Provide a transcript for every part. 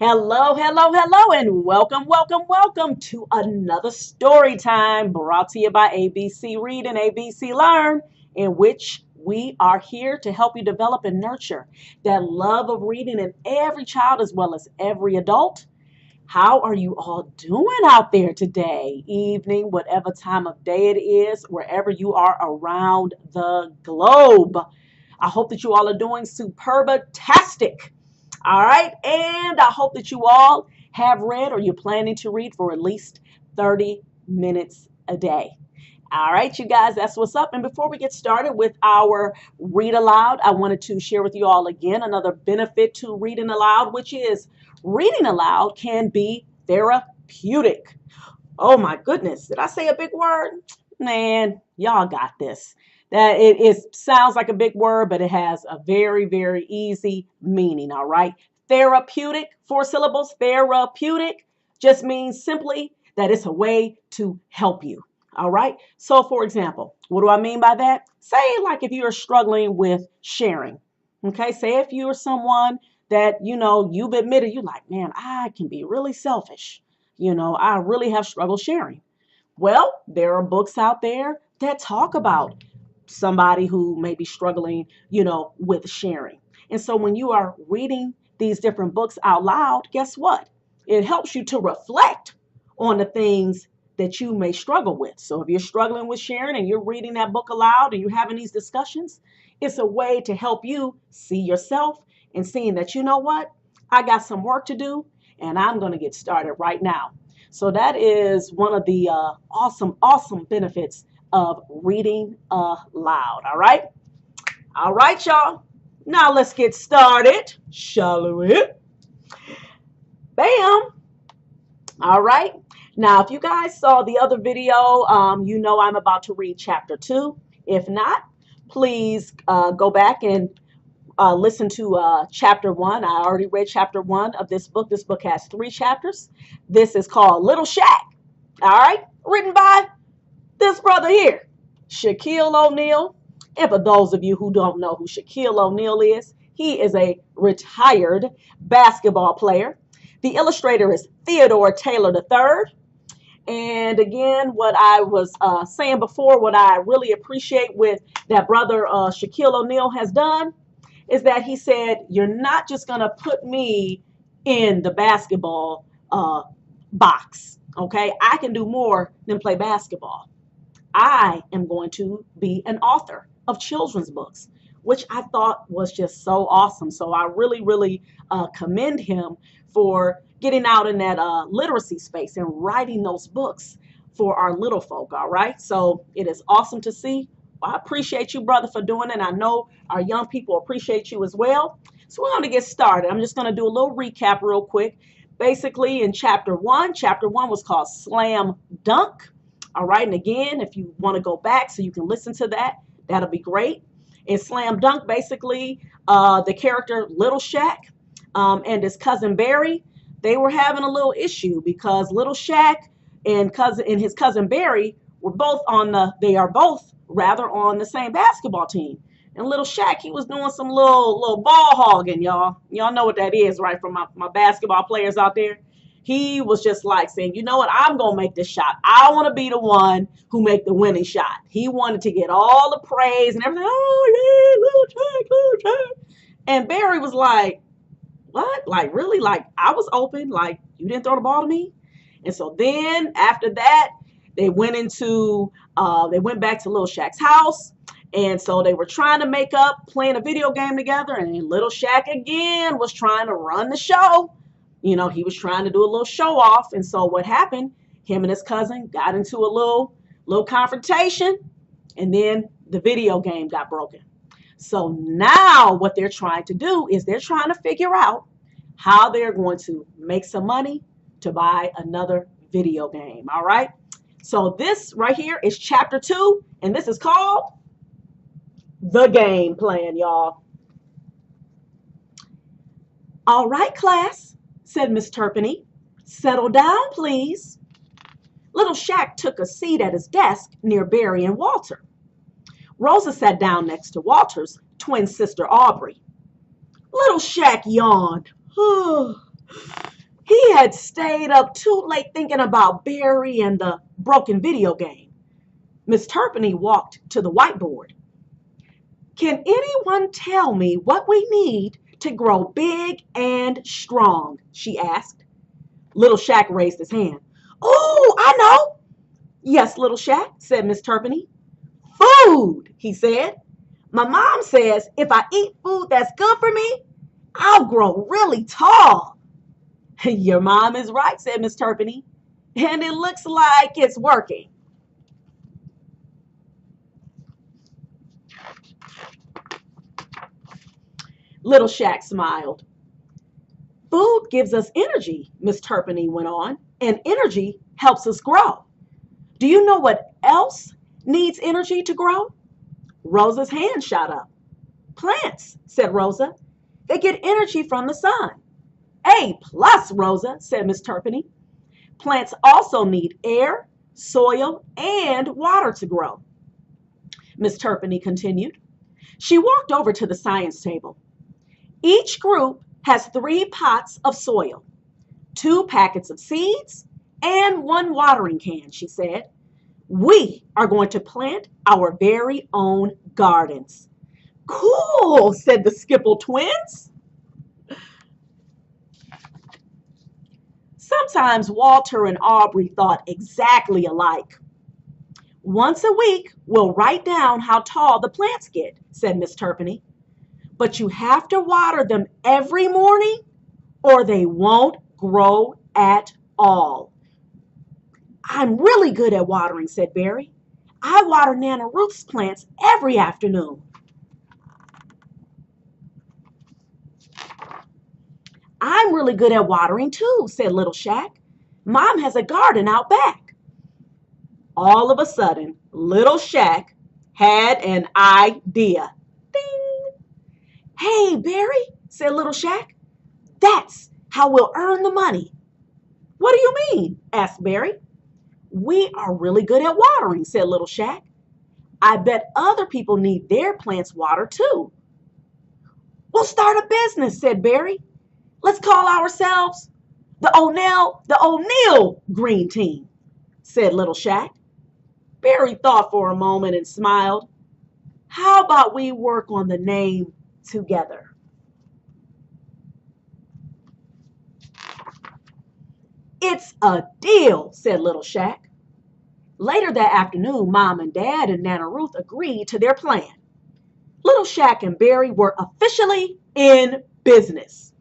Hello, hello, hello, and welcome, welcome, welcome to another story time brought to you by ABC Read and ABC Learn, in which we are here to help you develop and nurture that love of reading in every child as well as every adult. How are you all doing out there today, evening, whatever time of day it is, wherever you are around the globe? I hope that you all are doing superb-tastic. All right. And I hope that you all have read or you're planning to read for at least 30 minutes a day. All right, you guys, that's what's up. And before we get started with our read aloud, I wanted to share with you all again another benefit to reading aloud, which is reading aloud can be therapeutic. Oh my goodness, did I say a big word? Man, y'all got this. That it sounds like a big word, but it has a very, very easy meaning, all right? Therapeutic, 4 syllables, therapeutic just means simply that it's a way to help you, all right? So for example, what do I mean by that? Say like if you're struggling with sharing, okay? Say if you're someone that, you've admitted you like, man, I can be really selfish. I really have struggled sharing. Well, there are books out there that talk about somebody who may be struggling, with sharing. And so when you are reading these different books out loud, guess what? It helps you to reflect on the things that you may struggle with. So if you're struggling with sharing and you're reading that book aloud and you're having these discussions, it's a way to help you see yourself and seeing that, you know what? I got some work to do and I'm going to get started right now. So that is one of the awesome, awesome benefits of reading aloud. All right. All right, y'all. Now let's get started, shall we? Bam. All right. Now, if you guys saw the other video, you know I'm about to read chapter 2. If not, please go back and listen to chapter 1. I already read chapter 1 of this book. This book has 3 chapters. This is called Little Shaq. All right. Written by this brother here, Shaquille O'Neal. And for those of you who don't know who Shaquille O'Neal is, he is a retired basketball player. The illustrator is Theodore Taylor III. And again, what I was saying before, what I really appreciate with that brother Shaquille O'Neal has done is that he said, you're not just going to put me in the basketball box. Okay, I can do more than play basketball. I am going to be an author of children's books, which I thought was just so awesome. So I really, really commend him for getting out in that literacy space and writing those books for our little folk. All right. So it is awesome to see. I appreciate you, brother, for doing it. I know our young people appreciate you as well. So we're going to get started. I'm just going to do a little recap real quick. Basically, in chapter 1 was called Slam Dunk. All right. And again, if you want to go back so you can listen to that, that'll be great. In Slam Dunk, basically, the character Little Shaq and his cousin Barry, they were having a little issue because Little Shaq and his cousin Barry they are both rather on the same basketball team. And Little Shaq, he was doing some little ball hogging, y'all. Y'all know what that is, right? From my basketball players out there. He was just like saying, you know what, I'm going to make this shot. I want to be the one who make the winning shot. He wanted to get all the praise and everything. Oh, yeah, Little Shaq. And Barry was like, what? Like, really? Like, I was open. Like, you didn't throw the ball to me? And so then after that, they went back to Little Shaq's house. And so they were trying to make up playing a video game together. And Little Shaq again was trying to run the show. He was trying to do a little show off. And so what happened, him and his cousin got into a little confrontation. And then the video game got broken. So now what they're trying to do is they're trying to figure out how they're going to make some money to buy another video game. All right. So this right here is chapter 2. And this is called The Game Plan, y'all. All right, class, said Miss Turpinny. Settle down, please. Little Shaq took a seat at his desk near Barry and Walter. Rosa sat down next to Walter's twin sister Aubrey. Little Shaq yawned. had stayed up too late thinking about Barry and the broken video game. Miss Turpinny walked to the whiteboard. Can anyone tell me what we need to grow big and strong? She asked. Little Shaq raised his hand. Oh, I know. Yes, Little Shaq, said Miss Turpinny. Food, he said. My mom says if I eat food that's good for me, I'll grow really tall. Your mom is right, said Miss Turpinny, and it looks like it's working. Little Shaq smiled. Food gives us energy, Miss Turpinny went on, and energy helps us grow. Do you know what else needs energy to grow? Rosa's hand shot up. Plants, said Rosa. They get energy from the sun. A plus, Rosa, said Miss Turpinny. Plants also need air, soil, and water to grow. Miss Turpinny continued. She walked over to the science table. Each group has 3 pots of soil, 2 packets of seeds, and 1 watering can, she said. We are going to plant our very own gardens. Cool, said the Skipple twins. Sometimes Walter and Aubrey thought exactly alike. Once a week, we'll write down how tall the plants get, said Miss Turpinny. But you have to water them every morning or they won't grow at all. I'm really good at watering, said Barry. I water Nana Ruth's plants every afternoon. I'm really good at watering too, said Little Shaq. Mom has a garden out back. All of a sudden, Little Shaq had an idea. Ding! Hey, Barry, said Little Shaq. That's how we'll earn the money. What do you mean? Asked Barry. We are really good at watering, said Little Shaq. I bet other people need their plants watered too. We'll start a business, said Barry. Let's call ourselves the O'Neill Green Team, said Little Shaq. Barry thought for a moment and smiled. How about we work on the name together? It's a deal, said Little Shaq. Later that afternoon, Mom and Dad and Nana Ruth agreed to their plan. Little Shaq and Barry were officially in business.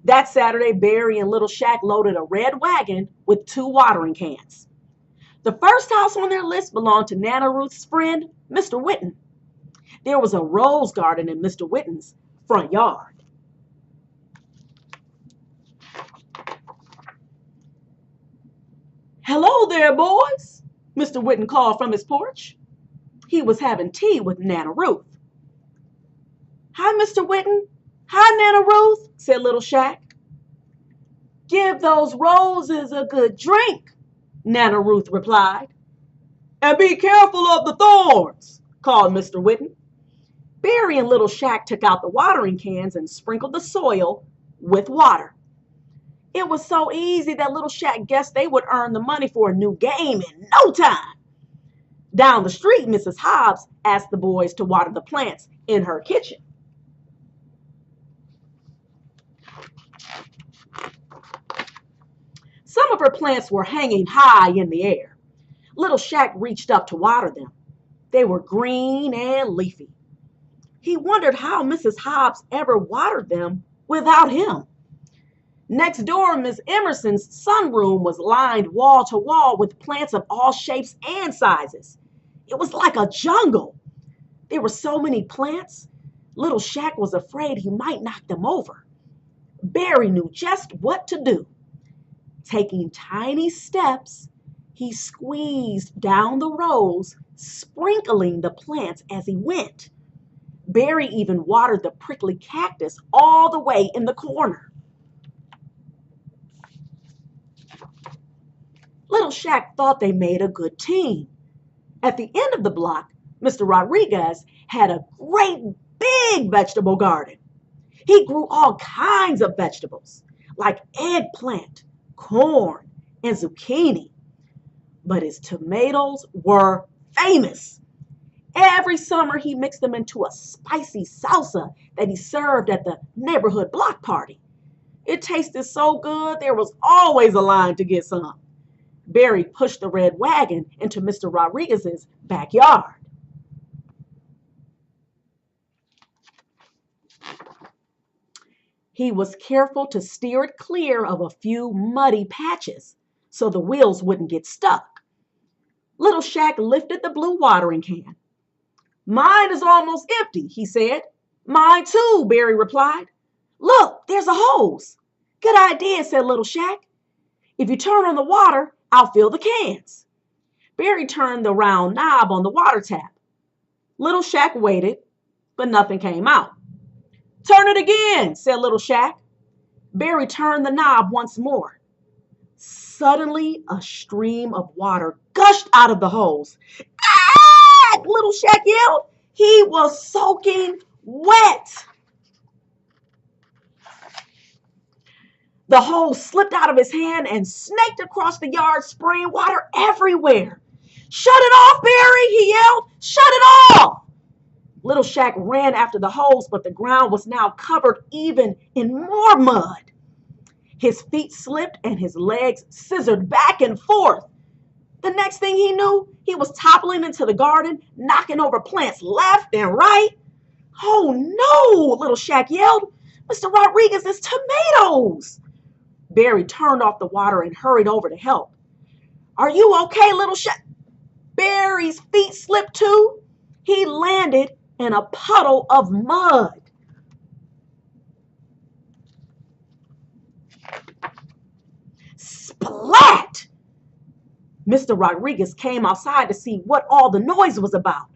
That Saturday, Barry and Little Shaq loaded a red wagon with 2 watering cans. The first house on their list belonged to Nana Ruth's friend, Mr. Whitten. There was a rose garden in Mr. Whitten's front yard. Hello there, boys, Mr. Whitten called from his porch. He was having tea with Nana Ruth. Hi, Mr. Whitten. Hi, Nana Ruth, said Little Shaq. Give those roses a good drink, Nana Ruth replied. And be careful of the thorns, called Mr. Whitten. Barry and Little Shaq took out the watering cans and sprinkled the soil with water. It was so easy that Little Shaq guessed they would earn the money for a new game in no time. Down the street, Mrs. Hobbs asked the boys to water the plants in her kitchen. Some of her plants were hanging high in the air. Little Shaq reached up to water them. They were green and leafy. He wondered how Mrs. Hobbs ever watered them without him. Next door, Miss Emerson's sunroom was lined wall to wall with plants of all shapes and sizes. It was like a jungle. There were so many plants, Little Shaq was afraid he might knock them over. Barry knew just what to do. Taking tiny steps, he squeezed down the rows, sprinkling the plants as he went. Barry even watered the prickly cactus all the way in the corner. Little Shaq thought they made a good team. At the end of the block, Mr. Rodriguez had a great big vegetable garden. He grew all kinds of vegetables, like eggplant, corn, and zucchini. But his tomatoes were famous. Every summer, he mixed them into a spicy salsa that he served at the neighborhood block party. It tasted so good, there was always a line to get some. Barry pushed the red wagon into Mr. Rodriguez's backyard. He was careful to steer it clear of a few muddy patches so the wheels wouldn't get stuck. Little Shaq lifted the blue watering can. "Mine is almost empty," he said. "Mine too," Barry replied. "Look, there's a hose." "Good idea," said Little Shaq. "If you turn on the water, I'll fill the cans." Barry turned the round knob on the water tap. Little Shaq waited, but nothing came out. "Turn it again," said Little Shaq. Barry turned the knob once more. Suddenly, a stream of water gushed out of the hose. "Ah!" Little Shaq yelled. He was soaking wet. The hose slipped out of his hand and snaked across the yard, spraying water everywhere. "Shut it off, Barry!" he yelled. "Shut it off!" Little Shaq ran after the hose, but the ground was now covered even in more mud. His feet slipped and his legs scissored back and forth. The next thing he knew, he was toppling into the garden, knocking over plants left and right. "Oh no!" Little Shaq yelled. "Mr. Rodriguez's tomatoes!" Barry turned off the water and hurried over to help. "Are you okay, Little Shaq?" Barry's feet slipped too. He landed in a puddle of mud. Splat! Mr. Rodriguez came outside to see what all the noise was about.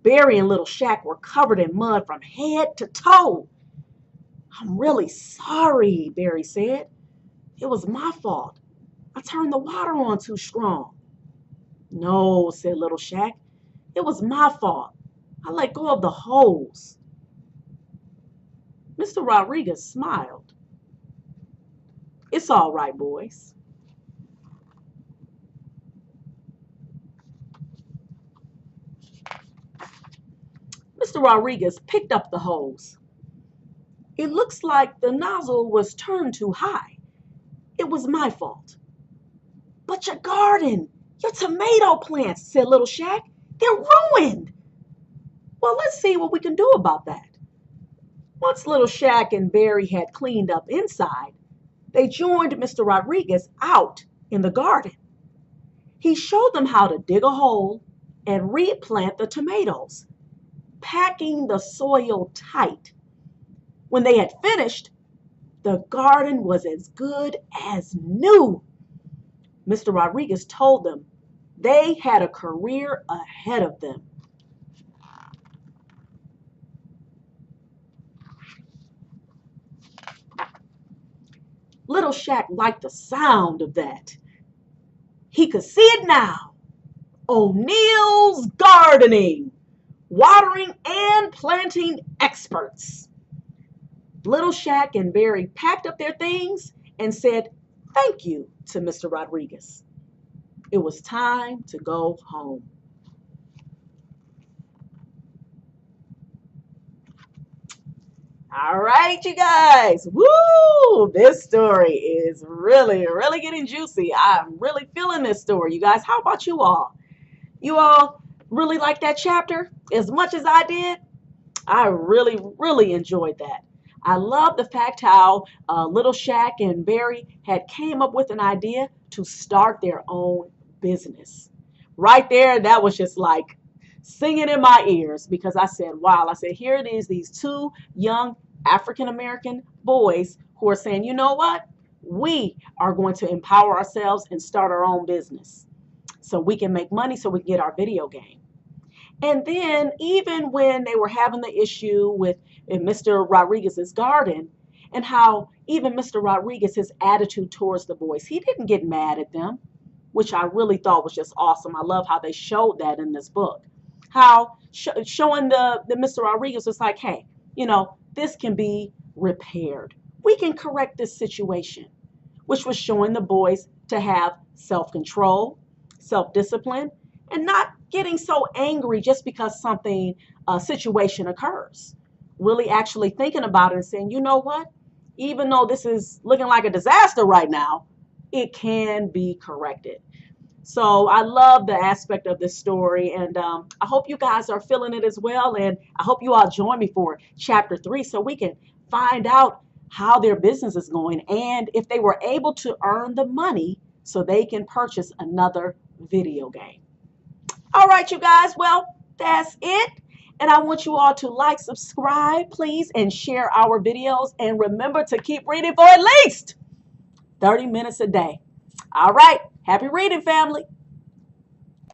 Barry and Little Shaq were covered in mud from head to toe. "I'm really sorry," Barry said. "It was my fault. I turned the water on too strong." "No," said Little Shaq. "It was my fault. I let go of the hose." Mr. Rodriguez smiled. "It's all right, boys." Mr. Rodriguez picked up the hose. "It looks like the nozzle was turned too high. It was my fault." "But your garden, your tomato plants," said Little Shaq. "They're ruined." "Well, let's see what we can do about that." Once Little Shaq and Barry had cleaned up inside, they joined Mr. Rodriguez out in the garden. He showed them how to dig a hole and replant the tomatoes, packing the soil tight. When they had finished, the garden was as good as new. Mr. Rodriguez told them they had a career ahead of them. Little Shaq liked the sound of that. He could see it now. O'Neill's Gardening, watering and planting experts. Little Shaq and Barry packed up their things and said thank you to Mr. Rodriguez. It was time to go home. All right, you guys. Woo! This story is really, really getting juicy. I'm really feeling this story, you guys. How about you all? You all really like that chapter as much as I did? I really, really enjoyed that. I love the fact how Little Shaq and Barry had came up with an idea to start their own business. Right there, that was just like singing in my ears because I said, wow, I said, here it is, these two young African-American boys who are saying, you know what? We are going to empower ourselves and start our own business so we can make money so we can get our video game. And then even when they were having the issue with Mr. Rodriguez's garden and how even Mr. Rodriguez's attitude towards the boys, he didn't get mad at them, which I really thought was just awesome. I love how they showed that in this book. How showing the Mr. Rodriguez was like, hey, you know, this can be repaired. we can correct this situation, which was showing the boys to have self-control, self-discipline, and not getting so angry just because a situation occurs. Really actually thinking about it and saying, you know what? Even though this is looking like a disaster right now, it can be corrected. So I love the aspect of this story, and I hope you guys are feeling it as well. And I hope you all join me for chapter 3 so we can find out how their business is going and if they were able to earn the money so they can purchase another video game. All right, you guys. Well, that's it. And I want you all to like, subscribe, please, and share our videos. And remember to keep reading for at least 30 minutes a day. All right. Happy reading, family.